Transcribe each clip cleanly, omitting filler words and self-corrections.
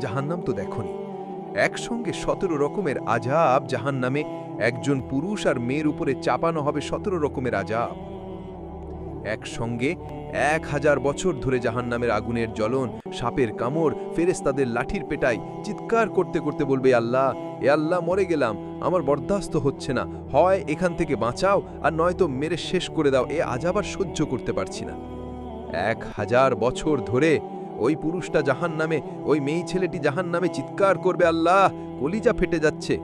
জাহান্নাম তো দেখনি। একসঙ্গে ১৭ রকমের আযাব জাহান্নামে, একজন পুরুষ আর মেয়ের উপরে চাপানো হবে ১৭ রকমের আযাব। একসঙ্গে ১০০০ বছর ধরে জাহান্নামের আগুনের জ্বলন, সাপের কামড়, ফেরেশতাদের লাঠির পেটাই, চিৎকার করতে করতে বলবে, আল্লাহ, এ আল্লাহ, মরে গেলাম, আমার বরদাস্ত হচ্ছে না, হয় এখান থেকে বাঁচাও আর নয়তো মেরে শেষ করে দাও, এ আযাব আর সহ্য করতে পারছি না। ১০০০ বছর ধরে ওই পুরুষটা জাহান্নামে, ওই মেয়ে ছেলেটি জাহান্নামে চিৎকার করবে, আল্লাহ, কলিজা ফেটে যাচ্ছে,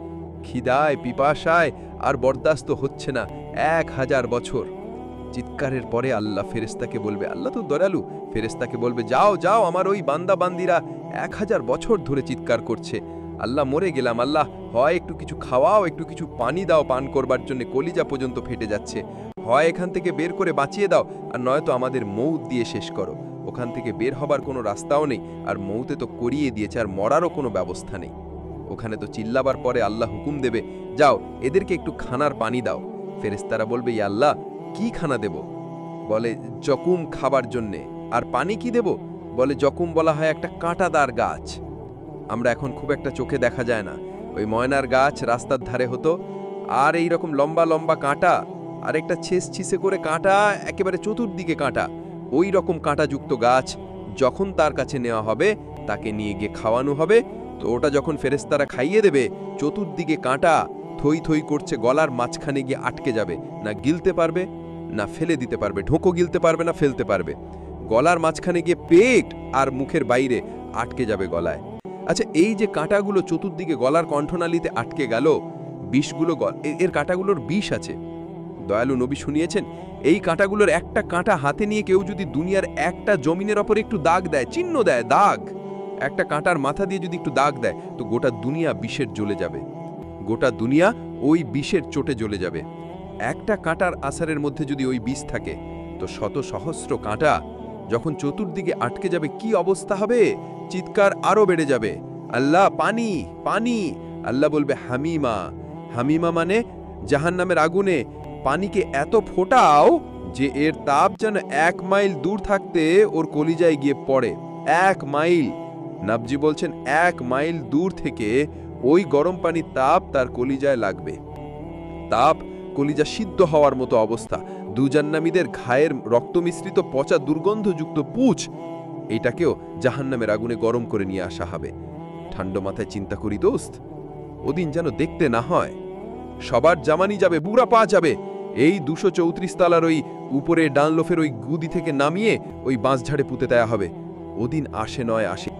খিদায় পিপাসায় আর বরদাস্ত হচ্ছে না। ১০০০ বছর চিৎকারের পরে আল্লাহ ফেরেশতাকে বলবে, আল্লাহ তো দয়ালু, ফেরেশতাকে বলবে, যাও যাও, আমার ওই বান্দা বান্দিরা ১০০০ বছর ধরে চিৎকার করছে, আল্লাহ মরে গেলাম, আল্লাহ হয় একটু কিছু খাওয়াও, একটু কিছু পানি দাও পান করবার জন্য, কলিজা পর্যন্ত ফেটে যাচ্ছে, হয় এখান থেকে বের করে বাঁচিয়ে দাও আর নয়তো আমাদের মৌত দিয়ে শেষ করো। ওখান থেকে বের হবার কোনো রাস্তাও নেই, আর মৌতে তো করিয়ে দিয়েছে, আর মরারও কোনো ব্যবস্থা নেই। ওখানে তো চিল্লাবার পরে আল্লাহ হুকুম দেবে, যাও এদেরকে একটু খানার পানি দাও। ফেরেশতারা বলবে, ইয়া আল্লাহ, কি খানা দেব? বলে, জকুম খাবার জন্যে। আর পানি কি দেব? বলে, জকুম বলা হয় একটা কাঁটাদার গাছ। আমরা এখন খুব একটা চোখে দেখা যায় না, ওই ময়নার গাছ রাস্তার ধারে হতো, আর এই রকম লম্বা লম্বা কাঁটা, আর একটা ছিসে করে কাঁটা, একেবারে চতুর্দিকে কাঁটা, ওই রকম কাঁটাযুক্ত গাছ যখন তার কাছে নেওয়া হবে, তাকে নিয়ে গিয়ে খাওয়ানো হবে। তো ওটা যখন ফেরেশতারা খাইয়ে দেবে, চতুর্দিকে কাঁটা থই থই করছে, গলার মাঝখানে গিয়ে আটকে যাবে, না গিলতে পারবে না ফেলে দিতে পারবে, ঢোকো গিলতে পারবে না ফেলতে পারবে, গলার মাঝখানে গিয়ে পেট আর মুখের বাইরে আটকে যাবে গলায়। আচ্ছা, এই যে কাঁটাগুলো চতুর্দিকে গলার কণ্ঠনালীতে আটকে গেল, বিষগুলো, এর কাঁটাগুলোর বিষ আছে। দয়ালু নবী শুনিয়েছেন, এই কাঁটাগুলোর একটা কাঁটা হাতে নিয়ে কেউ যদি দুনিয়ার একটা জমিনের ওপর একটু দাগ দেয়, চিহ্ন দেয়, দাগ, একটা কাঁটার মাথা দিয়ে যদি একটু দাগ দেয়, তো গোটা দুনিয়া বিষের জ্বলে যাবে, গোটা দুনিয়া ওই বিষের চোটে জ্বলে যাবে। একটা কাঁটার আসারের মধ্যে যদি ওই বিষ থাকে, তো শত সহস্র কাঁটা যখন চতুর্দিকে আটকে যাবে, কি অবস্থা হবে? চিৎকার আরো বেড়ে যাবে, আল্লাহ, পানি, পানি। আল্লাহ বলবে, হামিমা। হামিমা মানে জাহান্নামের আগুনে পানিকে এত ফোটাও যে এর তাপ যেন ১ মাইল দূর থাকতে ওর কলিজায় গিয়ে পড়ে। ১ মাইল, নবজি বলছেন, ১ মাইল দূর থেকে ওই গরম পানির তাপ তার কলিজায় লাগবে। তাপ, কলিজা সিদ্ধ হওয়ার মতো অবস্থা। দুজান্নামীদের ঘায়ের রক্ত মিশ্রিত পচা দুর্গন্ধযুক্ত পুঁছ, এইটাকেও জাহান্নামের আগুনে গরম করে নিয়ে আসা হবে। ঠান্ডা মাথায় চিন্তা করি দোস্ত, ওদিন যেন দেখতে না হয়। সবার জামানি যাবে, বুড়া পা যাবে, এই ২৩৪ তলার ওই উপরে ডানলোফের ওই গুদি থেকে নামিয়ে ওই বাঁশঝাড়ে পুঁতে দেয়া হবে। ওদিন আসে নয় আসে।